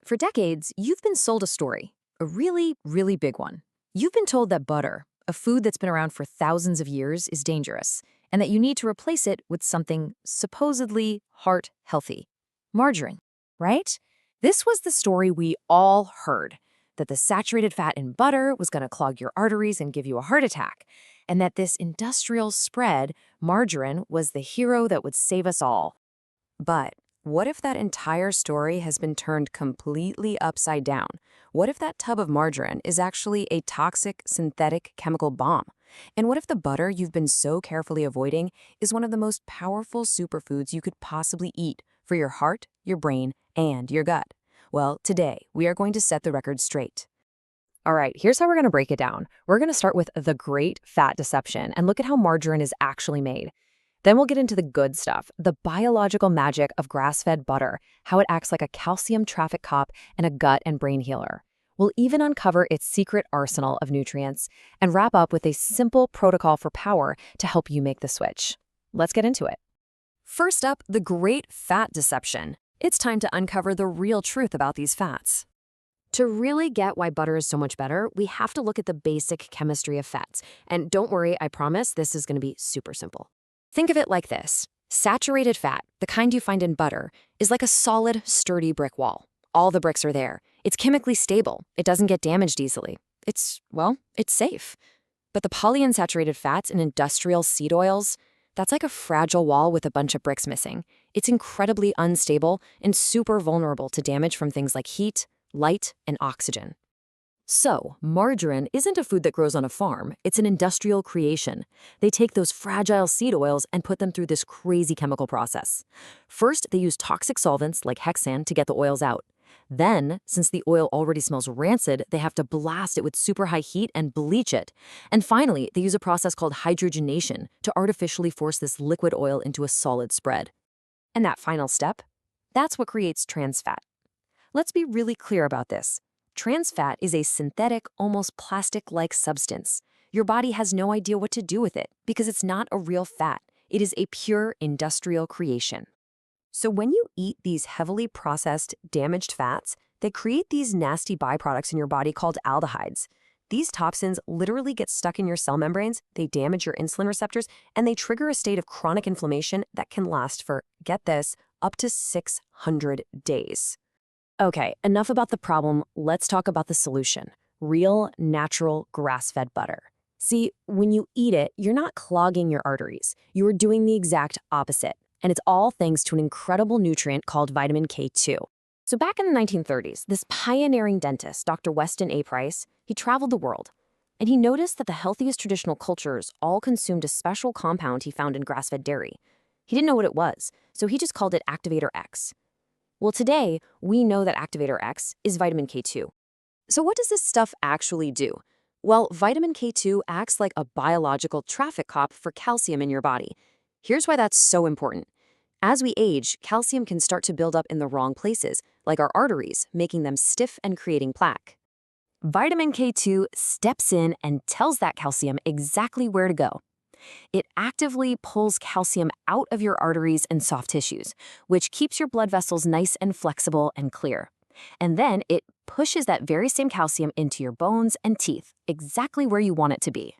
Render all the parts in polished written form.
For decades, you've been sold a story, a really, really big one. You've been told that butter, a food that's been around for thousands of years, is dangerous, and that you need to replace it with something supposedly heart-healthy. Margarine, right? This was the story we all heard, that the saturated fat in butter was going to clog your arteries and give you a heart attack, and that this industrial spread, margarine, was the hero that would save us all. But what if that entire story has been turned completely upside down? What if that tub of margarine is actually a toxic synthetic chemical bomb? And what if the butter you've been so carefully avoiding is one of the most powerful superfoods you could possibly eat for your heart, your brain, and your gut? Well, today we are going to set the record straight. All right, here's how we're going to break it down. We're going to start with the great fat deception and look at how margarine is actually made. Then we'll get into the good stuff, the biological magic of grass-fed butter, how it acts like a calcium traffic cop and a gut and brain healer. We'll even uncover its secret arsenal of nutrients and wrap up with a simple protocol for power to help you make the switch. Let's get into it. First up, the great fat deception. It's time to uncover the real truth about these fats. To really get why butter is so much better, we have to look at the basic chemistry of fats. And don't worry, I promise this is going to be super simple. Think of it like this. Saturated fat, the kind you find in butter, is like a solid, sturdy brick wall. All the bricks are there. It's chemically stable. It doesn't get damaged easily. It's safe. But the polyunsaturated fats in industrial seed oils, that's like a fragile wall with a bunch of bricks missing. It's incredibly unstable and super vulnerable to damage from things like heat, light, and oxygen. So, margarine isn't a food that grows on a farm, it's an industrial creation. They take those fragile seed oils and put them through this crazy chemical process. First, they use toxic solvents like hexane to get the oils out. Then, since the oil already smells rancid, they have to blast it with super high heat and bleach it. And finally, they use a process called hydrogenation to artificially force this liquid oil into a solid spread. And that final step? That's what creates trans fat. Let's be really clear about this. Trans fat is a synthetic, almost plastic-like substance. Your body has no idea what to do with it because it's not a real fat. It is a pure industrial creation. So when you eat these heavily processed, damaged fats, they create these nasty byproducts in your body called aldehydes. These toxins literally get stuck in your cell membranes, they damage your insulin receptors, and they trigger a state of chronic inflammation that can last for, get this, up to 600 days. Okay, enough about the problem. Let's talk about the solution. Real, natural, grass-fed butter. See, when you eat it, you're not clogging your arteries. You are doing the exact opposite. And it's all thanks to an incredible nutrient called vitamin K2. So back in the 1930s, this pioneering dentist, Dr. Weston A. Price, he traveled the world. And he noticed that the healthiest traditional cultures all consumed a special compound he found in grass-fed dairy. He didn't know what it was, so he just called it Activator X. Well, today, we know that Activator X is vitamin K2. So what does this stuff actually do? Well, vitamin K2 acts like a biological traffic cop for calcium in your body. Here's why that's so important. As we age, calcium can start to build up in the wrong places, like our arteries, making them stiff and creating plaque. Vitamin K2 steps in and tells that calcium exactly where to go. It actively pulls calcium out of your arteries and soft tissues, which keeps your blood vessels nice and flexible and clear. And then it pushes that very same calcium into your bones and teeth, exactly where you want it to be.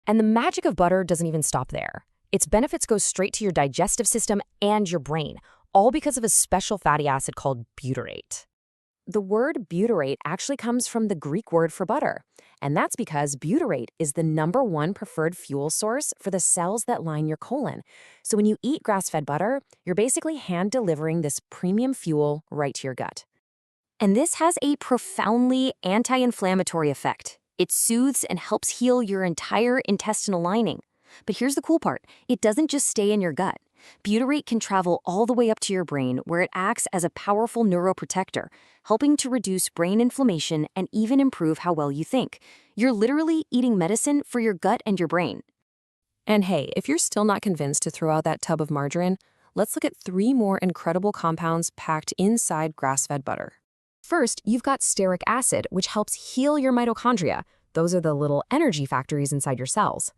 And the magic of butter doesn't even stop there. Its benefits go straight to your digestive system and your brain, all because of a special fatty acid called butyrate. The word butyrate actually comes from the Greek word for butter, and that's because butyrate is the #1 preferred fuel source for the cells that line your colon. So when you eat grass-fed butter, you're basically hand-delivering this premium fuel right to your gut. And this has a profoundly anti-inflammatory effect. It soothes and helps heal your entire intestinal lining. But here's the cool part. It doesn't just stay in your gut. Butyrate can travel all the way up to your brain, where it acts as a powerful neuroprotector, helping to reduce brain inflammation and even improve how well you think. You're literally eating medicine for your gut and your brain. And hey, if you're still not convinced to throw out that tub of margarine, let's look at 3 more incredible compounds packed inside grass-fed butter. First, you've got stearic acid, which helps heal your mitochondria. Those are the little energy factories inside your cells.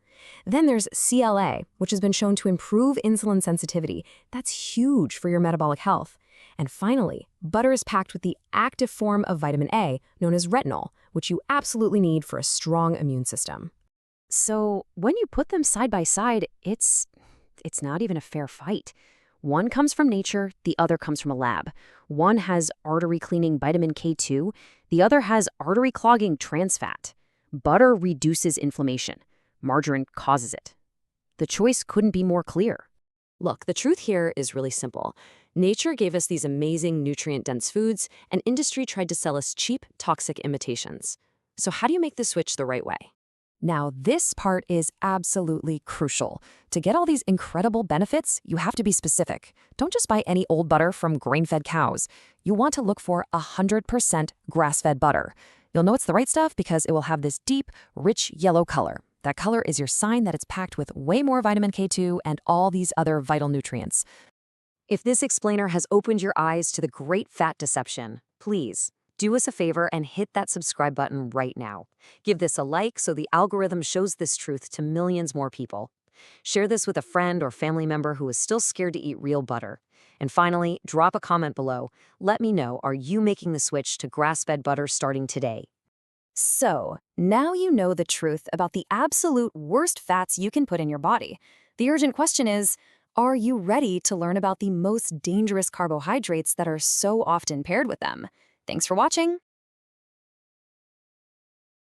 Then there's CLA, which has been shown to improve insulin sensitivity. That's huge for your metabolic health. And finally, butter is packed with the active form of vitamin A, known as retinol, which you absolutely need for a strong immune system. So when you put them side by side, it's not even a fair fight. One comes from nature, the other comes from a lab. One has artery-cleaning vitamin K2, the other has artery-clogging trans fat. Butter reduces inflammation. Margarine causes it. The choice couldn't be more clear. Look, the truth here is really simple. Nature gave us these amazing nutrient-dense foods, and industry tried to sell us cheap, toxic imitations. So how do you make the switch the right way? Now, this part is absolutely crucial. To get all these incredible benefits, you have to be specific. Don't just buy any old butter from grain-fed cows. You want to look for 100% grass-fed butter. You'll know it's the right stuff because it will have this deep, rich yellow color. That color is your sign that it's packed with way more vitamin K2 and all these other vital nutrients. If this explainer has opened your eyes to the great fat deception, please do us a favor and hit that subscribe button right now. Give this a like so the algorithm shows this truth to millions more people. Share this with a friend or family member who is still scared to eat real butter. And finally, drop a comment below. Let me know, are you making the switch to grass-fed butter starting today? So, now you know the truth about the absolute worst fats you can put in your body. The urgent question is, are you ready to learn about the most dangerous carbohydrates that are so often paired with them? Thanks for watching.